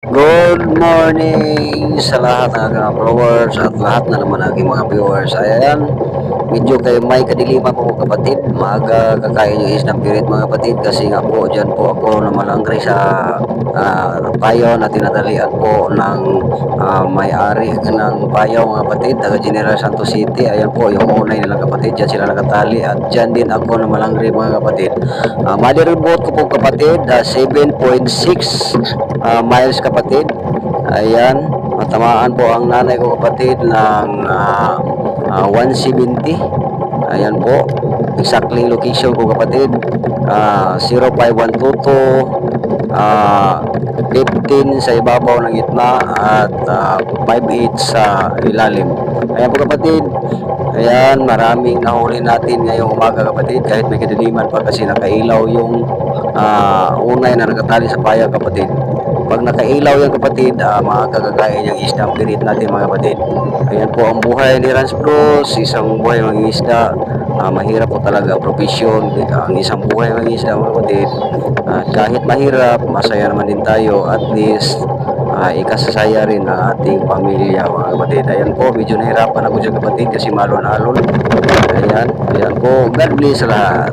Good morning sa lahat ng aking mga followers at lahat na naman aking mga viewers. Ayan, medyo kayo may kadiliman po kapatid. Maaga kakain yung isang pirit mga kapatid kasi nga po dyan po ako na malangkri sa payo na tinatalian po ng may-ari ng payo mga kapatid, taga General Santos City. Ayan po yung unay nilang kapatid, dyan sila nakatali at dyan din ako na malangkri mga kapatid. Mother boat ko po kapatid, 7.6 miles kapatid. Ayan, matamaan po ang nanay ko kapatid ng 170. Ayan po, exactly location ko kapatid, 05122, 15 sa ibabaw ng gitna at 58 sa ilalim. Ayan po kapatid. Ayan, maraming nahuli natin ngayong umaga kapatid, kahit may kadiliman pa kasi nakailaw yung unay na nakatali sa paya kapatid. Pag nakailaw yan kapatid, mga kagagain yung isdang pirit natin mga kapatid. Ayan po ang buhay ni Rans Bros, isang buhay mga isda. Mahirap po talaga ang profesyon, ang isang buhay mga isda mga kapatid. Kahit mahirap, masaya naman din tayo, at least ikasasaya rin ang ating pamilya mga kapatid. Ayan po, medyo nahirapan ako dyan kapatid kasi malon-alon. Ayan, ayan po, God bless sa lahat.